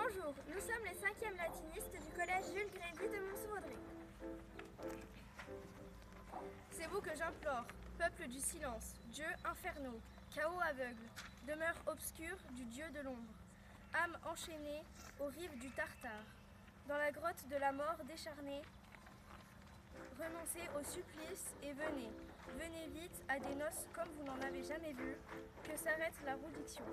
Bonjour, nous sommes les 5e latinistes du collège Jules Grévy de Montsou-Vaudrey. C'est vous que j'implore, peuple du silence, dieux infernaux, chaos aveugle, demeure obscure du dieu de l'ombre, âme enchaînée aux rives du Tartare, dans la grotte de la mort décharnée, renoncez au supplice et venez, venez vite à des noces comme vous n'en avez jamais vu, que s'arrête la roudiction.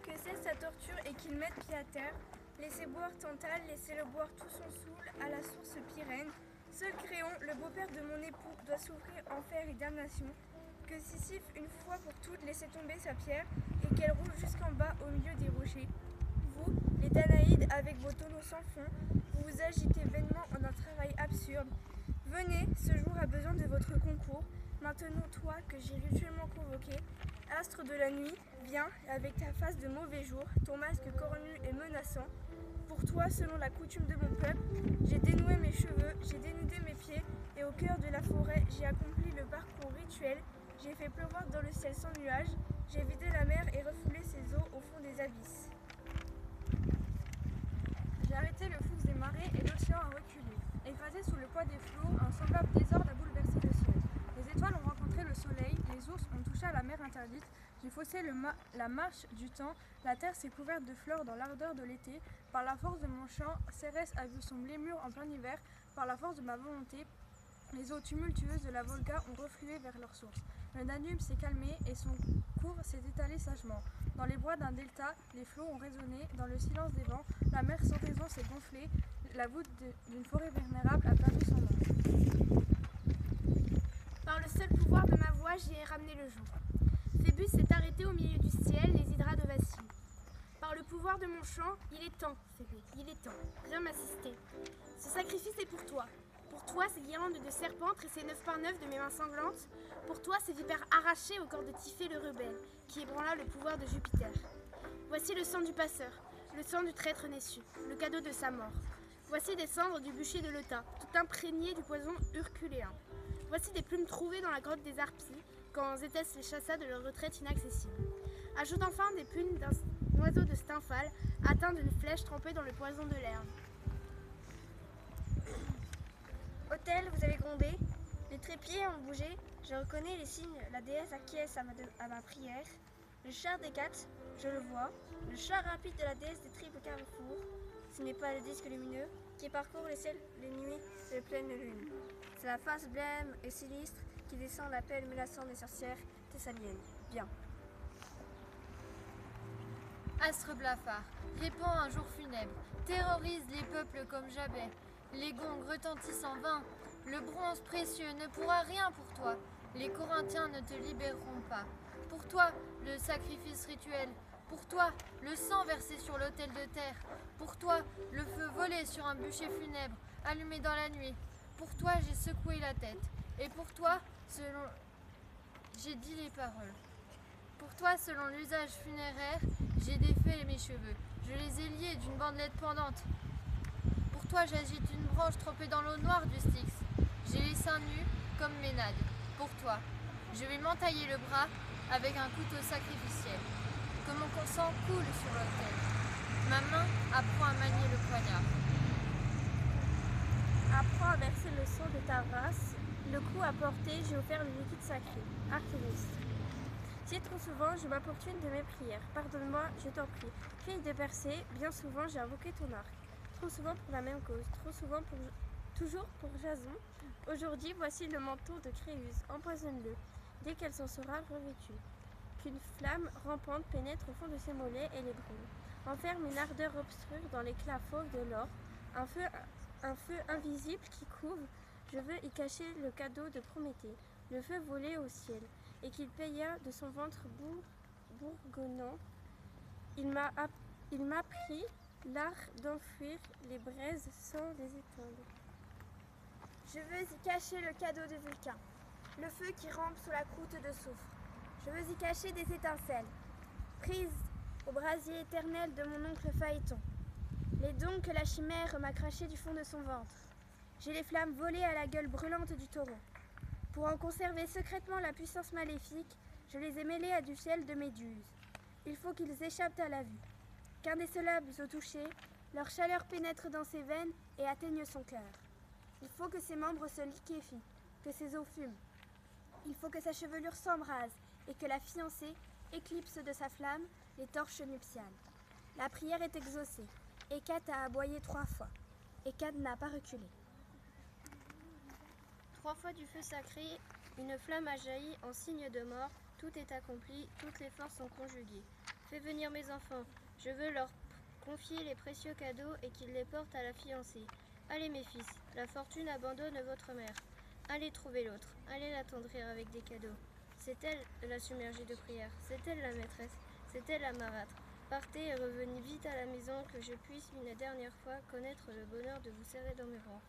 Que cesse sa torture et qu'il mette pied à terre, laissez boire Tantale, laissez-le boire tout son soul à la source Pyrène. Seul Créon, le beau-père de mon époux, doit souffrir enfer et damnation. Que Sisyphe, une fois pour toutes, laissez tomber sa pierre et qu'elle roule jusqu'en bas au milieu des rochers. Vous, les Danaïdes, avec vos tonneaux sans fond, vous vous agitez vainement en un travail absurde. Venez, ce jour a besoin de votre concours. Maintenant, toi que j'ai rituellement convoqué, astre de la nuit, viens, avec ta face de mauvais jour, ton masque cornu et menaçant. Pour toi, selon la coutume de mon peuple, j'ai dénoué mes cheveux, j'ai dénudé mes pieds, et au cœur de la forêt, j'ai accompli le parcours rituel. J'ai fait pleuvoir dans le ciel sans nuages, j'ai vidé la mer et refoulé ses eaux au fond des abysses. J'ai arrêté le flux des marées et l'océan a reculé. Écrasé sous le poids des flots, un semblable désordre a bouleversé le ciel. Les étoiles ont rencontré le soleil, les ours ont touché à la mer interdite, j'ai faussé la marche du temps, la terre s'est couverte de fleurs dans l'ardeur de l'été, par la force de mon chant, Cérès a vu son blé mûr en plein hiver, par la force de ma volonté, les eaux tumultueuses de la Volga ont reflué vers leur source. Le Danube s'est calmé et son cours s'est étalé sagement. Dans les bois d'un delta, les flots ont résonné, dans le silence des vents, la mer sans raison s'est gonflée, la voûte d'une forêt vénérable a perdu son nom. Par le seul pouvoir de ma voix, j'y ai ramené le jour. Phébus s'est arrêté au milieu du ciel, les hydras de vacillent. Par le pouvoir de mon chant, il est temps, Phébé, il est temps. Viens m'assister. Ce sacrifice est pour toi. Pour toi, ces guirlandes de serpents tressées 9 par 9 de mes mains sanglantes. Pour toi, ces vipères arrachées au corps de Typhée le rebelle, qui ébranla le pouvoir de Jupiter. Voici le sang du passeur, le sang du traître Nessus, le cadeau de sa mort. Voici des cendres du bûcher de l'Euta, tout imprégnées du poison urculéen. Voici des plumes trouvées dans la grotte des Harpies, quand Zéthès les chassa de leur retraite inaccessible. Ajoute enfin des plumes d'un oiseau de Stymphale, atteint d'une flèche trempée dans le poison de l'herbe. Autel, vous avez grondé, les trépieds ont bougé, je reconnais les signes, la déesse acquiesce à ma prière. Le char d'Hécate, je le vois, le char rapide de la déesse des triples carrefours, ce n'est pas le disque lumineux qui parcourt les ciels, les nuits de pleine lune. C'est la face blême et sinistre qui descend l'appel menaçant des sorcières thessaliennes. Bien. Astre blafard, répand un jour funèbre, terrorise les peuples comme jamais. Les gongs retentissent en vain, le bronze précieux ne pourra rien pour toi. Les Corinthiens ne te libéreront pas. Pour toi, le sacrifice rituel. Pour toi, le sang versé sur l'autel de terre. Pour toi, le feu volé sur un bûcher funèbre, allumé dans la nuit. Pour toi, j'ai secoué la tête. Et pour toi, j'ai dit les paroles. Pour toi, selon l'usage funéraire, j'ai défait mes cheveux. Je les ai liés d'une bandelette pendante. Pour toi, j'agite une branche trempée dans l'eau noire du Styx. J'ai les seins nus comme Ménade. Pour toi, je vais m'entailler le bras avec un couteau sacrificiel. Que mon sang coule sur l'autel. Ma main apprend à manier le poignard. Apprends à verser le sang de ta race. Le coup à porter, j'ai offert le liquide sacré. Artémis. Si trop souvent je m'importune de mes prières, pardonne-moi, je t'en prie. Fille de Persée, bien souvent j'ai invoqué ton arc. Trop souvent pour la même cause, trop souvent toujours pour Jason. Aujourd'hui, voici le manteau de Créuse, empoisonne-le, dès qu'elle s'en sera revêtue. Qu'une flamme rampante pénètre au fond de ses mollets et les brûle. Enferme une ardeur obscure dans l'éclat fauve de l'or, un feu invisible qui couve. Je veux y cacher le cadeau de Prométhée, le feu volé au ciel, et qu'il paya de son ventre bourgonnant. Il m'a pris l'art d'enfuir les braises sans les éteindre. Je veux y cacher le cadeau de Vulcain, le feu qui rampe sous la croûte de soufre. Je veux y cacher des étincelles, prises au brasier éternel de mon oncle Phaéton, les dons que la chimère m'a crachés du fond de son ventre. J'ai les flammes volées à la gueule brûlante du taureau. Pour en conserver secrètement la puissance maléfique, je les ai mêlées à du ciel de méduse. Il faut qu'ils échappent à la vue, qu'indécelables au toucher, leur chaleur pénètre dans ses veines et atteigne son cœur. Il faut que ses membres se liquéfient, que ses os fument. Il faut que sa chevelure s'embrase et que la fiancée éclipse de sa flamme les torches nuptiales. La prière est exaucée. Hécate a aboyé 3 fois. Hécate n'a pas reculé. 3 fois du feu sacré, une flamme a jailli en signe de mort. Tout est accompli, toutes les forces sont conjuguées. Fais venir mes enfants, je veux leur confier les précieux cadeaux et qu'ils les portent à la fiancée. Allez mes fils, la fortune abandonne votre mère. Allez trouver l'autre, allez l'attendrir avec des cadeaux. C'est elle la submergée de prière, c'est elle la maîtresse, c'est elle la marâtre. Partez et revenez vite à la maison, que je puisse une dernière fois connaître le bonheur de vous serrer dans mes bras.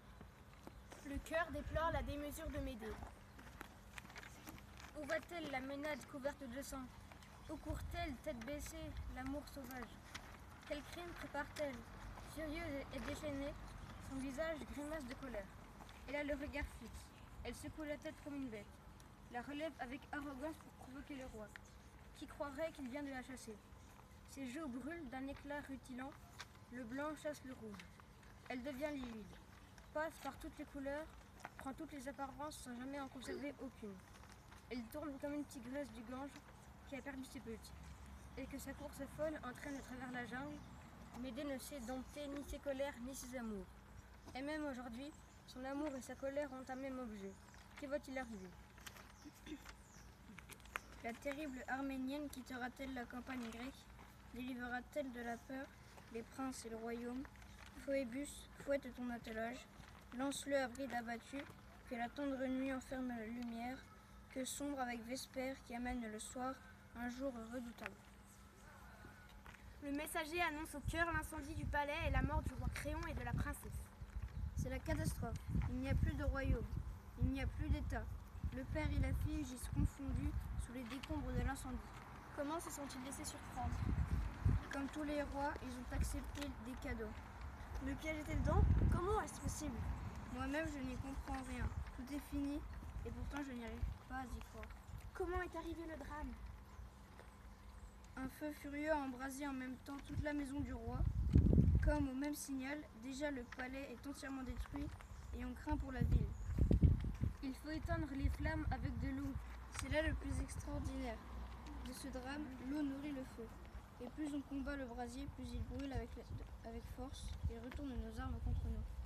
Le cœur déplore la démesure de Médée. Où va-t-elle la ménade couverte de sang? Où court-elle, tête baissée, l'amour sauvage? Quel crime prépare-t-elle? Furieuse et déchaînée, son visage grimace de colère. Elle a le regard fixe, elle secoue la tête comme une bête, la relève avec arrogance pour provoquer le roi. Qui croirait qu'il vient de la chasser? Ses joues brûlent d'un éclat rutilant, le blanc chasse le rouge. Elle devient livide, passe par toutes les couleurs, prend toutes les apparences sans jamais en conserver aucune. Elle tourne comme une tigresse du Gange qui a perdu ses petits, et que sa course folle entraîne à travers la jungle. Médée ne sait dompter ni ses colères ni ses amours. Et même aujourd'hui, son amour et sa colère ont un même objet. Que va-t-il arriver? La terrible Arménienne quittera-t-elle la campagne grecque? Délivrera-t-elle de la peur les princes et le royaume? Phoebus, fouette ton attelage, lance-le à bride abattue, que la tendre nuit enferme la lumière, que sombre avec Vespère qui amène le soir un jour redoutable. Le messager annonce au cœur l'incendie du palais et la mort du roi Créon et de la princesse. C'est la catastrophe. Il n'y a plus de royaume, il n'y a plus d'État. Le père et la fille gisent confondus sous les décombres de l'incendie. Comment se sont-ils laissés surprendre? Comme tous les rois, ils ont accepté des cadeaux. Le piège était dedans? Comment est-ce possible? Moi-même, je n'y comprends rien. Tout est fini, et pourtant je n'y arrive pas à y croire. Comment est arrivé le drame? Un feu furieux a embrasé en même temps toute la maison du roi. Comme au même signal, déjà le palais est entièrement détruit et on craint pour la ville. Il faut éteindre les flammes avec de l'eau. C'est là le plus extraordinaire. De ce drame, l'eau nourrit le feu. Et plus on combat le brasier, plus il brûle avec force et retourne nos armes contre nous.